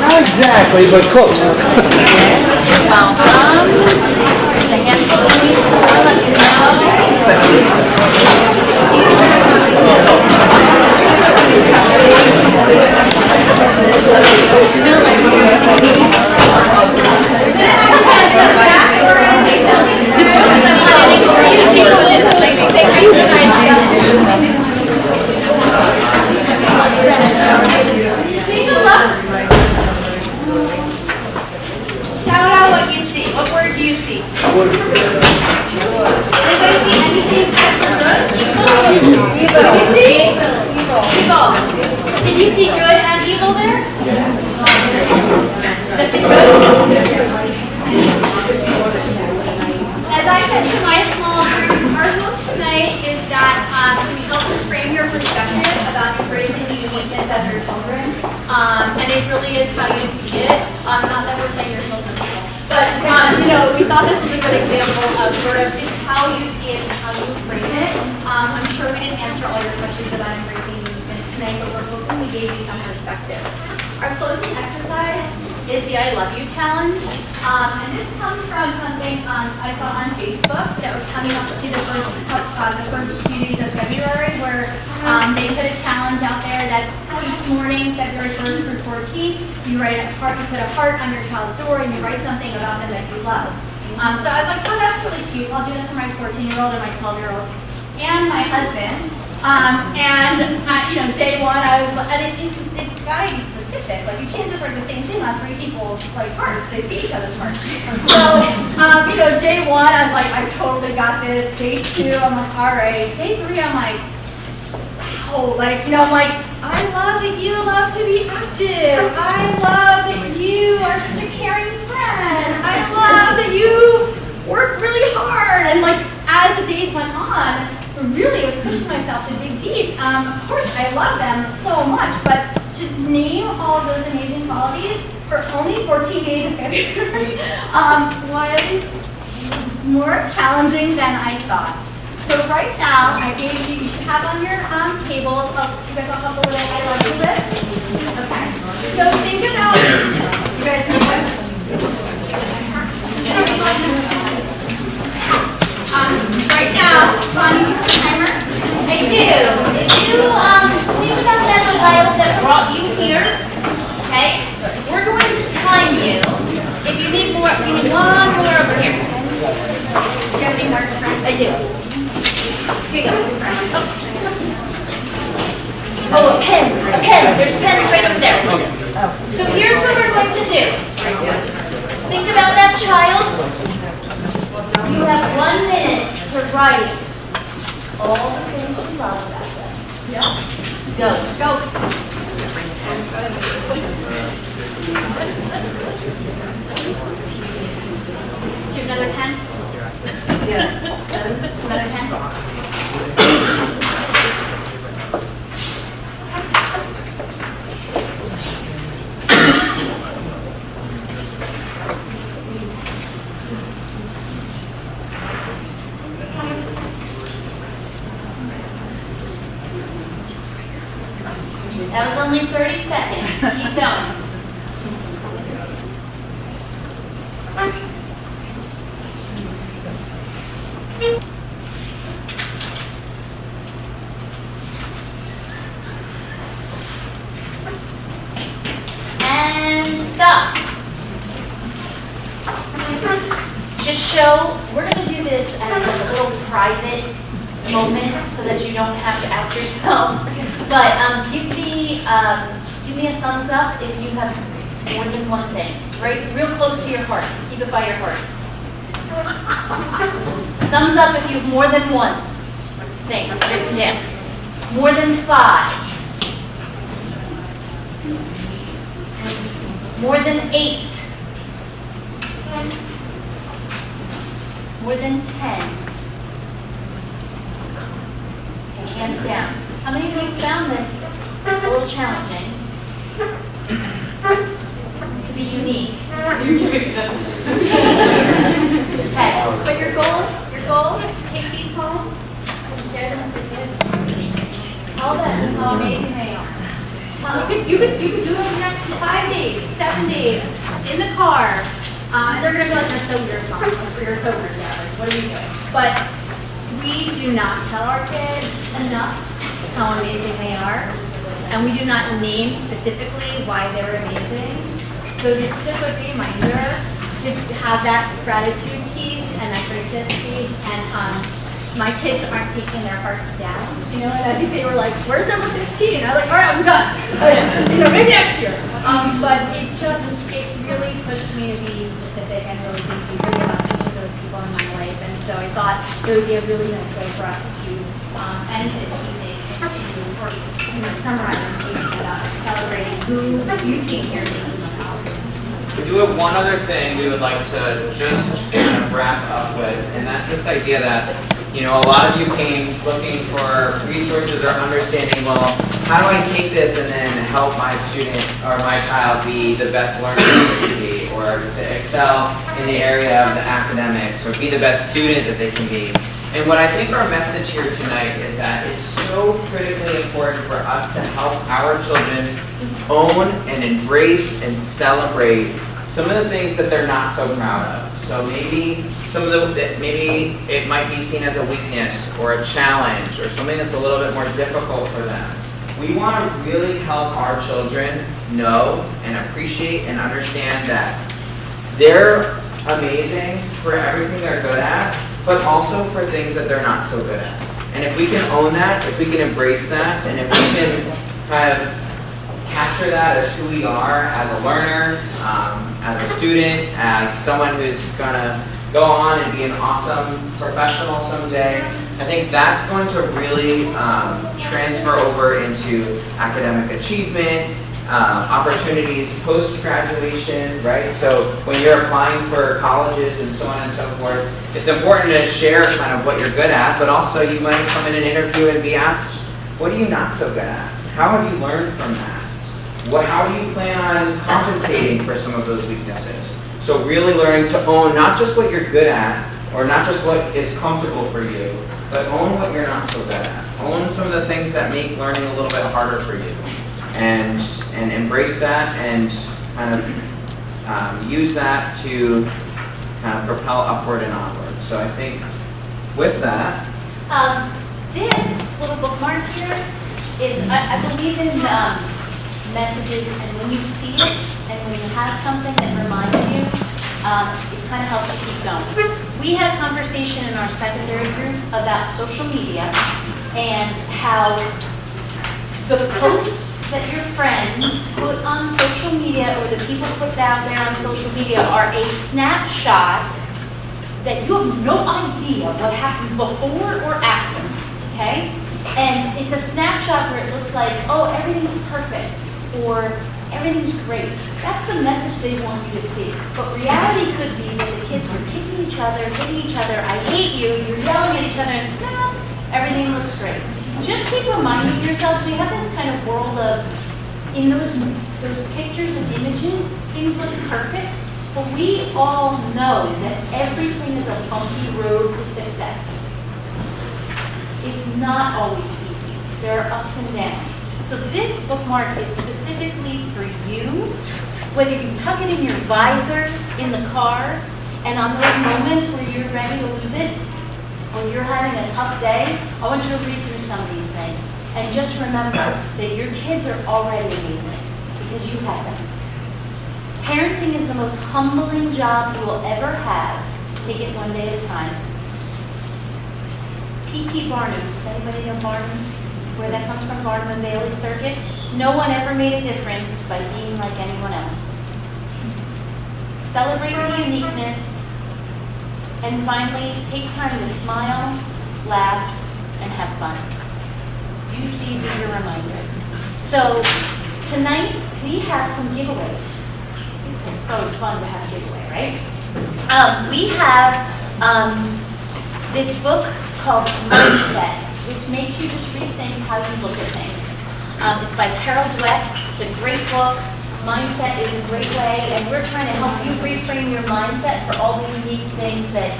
Not exactly, but close. You're welcome. There's a handful of these, so I'll let you shout out what you see. What word do you see? Anybody see anything good? Evil. What did you see? Evil. Did you see good and evil there? Yes. As I said to my small group, our hope tonight is that we help us frame your perspective about embracing the uniqueness of your children. And it really is how you see it. Not that we're saying your children are evil, but we thought this was a good example of sort of it's how you see it and how you frame it. I'm sure we didn't answer all your questions about embracing uniqueness tonight, but we're hoping we gave you some perspective. Our closing exercise is the I Love You Challenge. And this comes from something I saw on Facebook that was coming up to the first 2 days of February, where they put a challenge out there that each morning, February 1st through 14th, you write a heart, you put a heart on your child's door and you write something about them that you love. So I was like, oh, that's really cute. I'll do that for my 14-year-old and my 12-year-old and my husband. Day one, I was like, and it's gotta be specific. Like, you can't just write the same thing on 3 people's hearts. They see each other's hearts. So, day one, I was like, I totally got this. Day 2, I'm like, all right. Day 3, I'm like, wow. I'm like, I love that you love to be active. I love that you are such a caring friend. I love that you work really hard. And as the days went on, really was pushing myself to dig deep. Of course, I love them so much, but to name all of those amazing qualities for only 14 days of February was more challenging than I thought. So right now, I gave you should have on your tables, you guys all have the little I love you list? Okay. So think about, you guys know what? Right now, on timer. I do. If you think about that child that brought you here, okay? We're going to time you. If you need more, we need one more over here. Do you have any more friends? I do. Here you go. Oh, a pen. A pen. There's pens right over there. So here's what we're going to do. Think about that child. You have 1 minute to write all the things you love about them. Yeah. Go. Go. Do you have another pen? Yes. Another pen? That was only 30 seconds. Keep going. And stop. Just show, we're going to do this as a little private moment so that you don't have to out yourself. But give me a thumbs up if you have more than one thing. Right, real close to your heart. Keep it by your heart. Thumbs up if you have more than one thing written down. More than 5. More than 8. More than 10. Okay, hands down. How many of you found this a little challenging? To be unique. Okay, but your goal is to take these home and share them with your kids. Tell them how amazing they are. You could do it in the next 5 days, 7 days, in the car. And they're gonna be like, you're so weird, Mom. You're so weird, Dad. Like, what are you doing? But we do not tell our kids enough how amazing they are. And we do not name specifically why they're amazing. So this is a good reminder to have that gratitude piece and that gracious piece. And my kids aren't taking their hearts down. And I think they were like, where's number 15? I was like, all right, I'm done. Maybe next year. But it really pushed me to be specific and really think deeply about each of those people in my life. And so I thought it would be a really nice way for us to end this evening or summarize this evening about celebrating who you think you're making about. We do have one other thing we would like to just kind of wrap up with, and that's this idea that You know, a lot of you came looking for resources or understanding, well, how do I take this and then help my student or my child be the best learner that they can be, or to excel in the area of the academics, or be the best student that they can be. And what I think our message here tonight is that it's so critically important for us to help our children own and embrace and celebrate some of the things that they're not so proud of. So maybe maybe it might be seen as a weakness or a challenge or something that's a little bit more difficult for them. We want to really help our children know and appreciate and understand that they're amazing for everything they're good at, but also for things that they're not so good at. And if we can own that, if we can embrace that, and if we can kind of capture that as who we are as a learner, as a student, as someone who's gonna go on and be an awesome professional someday, I think that's going to really transfer over into academic achievement, opportunities post-graduation, right? So when you're applying for colleges and so on and so forth, it's important to share kind of what you're good at, but also you might come in an interview and be asked, what are you not so good at? How have you learned from that? How do you plan on compensating for some of those weaknesses? So really learning to own not just what you're good at, or not just what is comfortable for you, but own what you're not so good at. Own some of the things that make learning a little bit harder for you. And embrace that and kind of use that to kind of propel upward and onward. So I think with that. This little bookmark here is, I believe in messages, and when you see it and when you have something that reminds you, it kind of helps you keep going. We had a conversation in our secondary group about social media and how the posts that your friends put on social media or the people put out there on social media are a snapshot that you have no idea what happened before or after, okay? And it's a snapshot where it looks like, oh, everything's perfect, or everything's great. That's the message they want you to see. But reality could be that the kids were kicking each other, hitting each other, I hate you, you're yelling at each other, and snap, everything looks great. Just keep reminding yourselves, we have this kind of world of, in those pictures and images, things look perfect, but we all know that everything is a bumpy road to success. It's not always easy. There are ups and downs. So this bookmark is specifically for you, whether you tuck it in your visor in the car, and on those moments where you're ready to lose it, when you're having a tough day, I want you to read through some of these things. And just remember that your kids are already amazing because you have them. Parenting is the most humbling job you will ever have. Take it one day at a time. P.T. Barnum, does anybody know Barnum? Where that comes from, Barnum and Bailey Circus? No one ever made a difference by being like anyone else. Celebrate the uniqueness. And finally, take time to smile, laugh, and have fun. Use these as your reminder. So tonight, we have some giveaways. It's always fun to have a giveaway, right? We have this book called Mindset, which makes you just rethink how you look at things. It's by Carol Dweck. It's a great book. Mindset is a great way, and we're trying to help you reframe your mindset for all the unique things that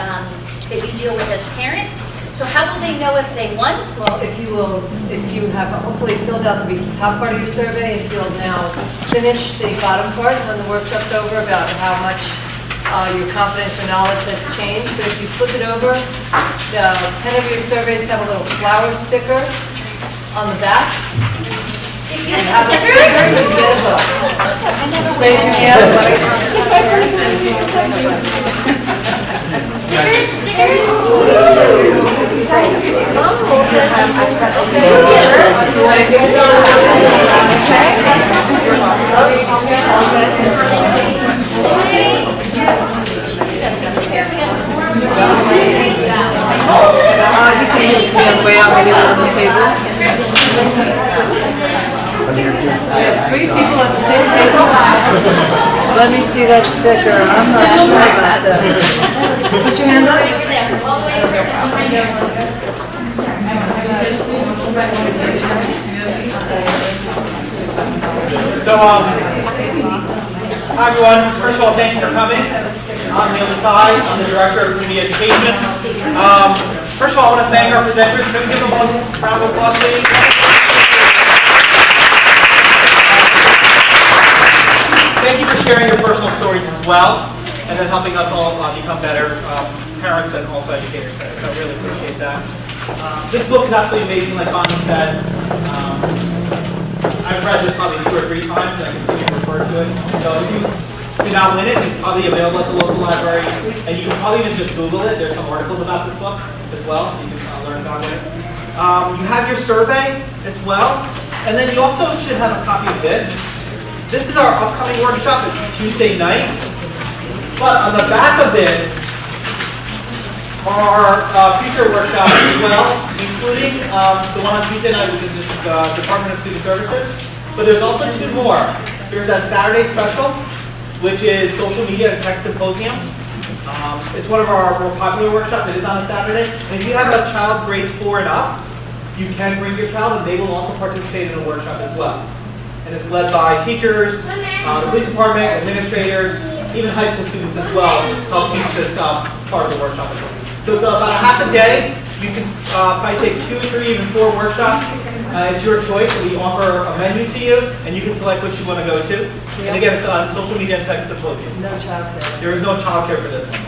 you deal with as parents. So how will they know if they won? Well, if you have hopefully filled out the top part of your survey, if you'll now finish the bottom part when the workshop's over about how much your confidence or knowledge has changed. But if you flip it over, 10 of your surveys have a little flower sticker on the back. If you have a sticker, you get a book. Just raise your hand. Stickers? You can use me on the way out, maybe on the table. We have 3 people at the same table. Let me see that sticker. I'm not sure about this. Put your hand up. So, hi everyone. First of all, thank you for coming. On the other side, I'm the Director of Community Education. First of all, I want to thank our presenters. Can we give them a round of applause, please? Thank you for sharing your personal stories as well, and then helping us all become better parents and also educators. So I really appreciate that. This book is absolutely amazing, like Bonnie said. I've read this probably 2 or 3 times, and I continue to refer to it. So if you did not win it, it's probably available at the local library, and you can probably even just Google it. There's some articles about this book as well, so you can learn about it. You have your survey as well, and then you also should have a copy of this. This is our upcoming workshop. It's Tuesday night. But on the back of this are future workshops as well, including the one on Tuesday night, which is the Department of Student Services. But there's also 2 more. There's that Saturday special, which is Social Media and Tech Symposium. It's one of our more popular workshops. It is on a Saturday. And if you have a child grades 4 and up, you can bring your child, and they will also participate in the workshop as well. And it's led by teachers, the police department, administrators, even high school students as well, help teach this part of the workshop as well. So it's about a half a day. You can probably take 2, 3, even 4 workshops. It's your choice. We offer a menu to you, and you can select which you want to go to. And again, it's on Social Media and Tech Symposium. No childcare. There is no childcare for this one.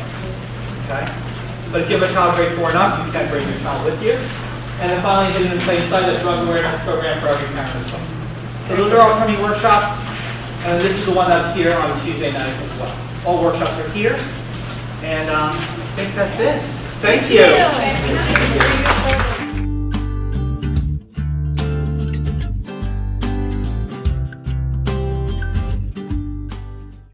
Okay? But if you have a child grade 4 and up, you can bring your child with you. And then finally, Hidden in Plain Sight, a drug awareness program for every parent as well. So those are our upcoming workshops, and this is the one that's here on Tuesday night as well. All workshops are here, and I think that's it. Thank you.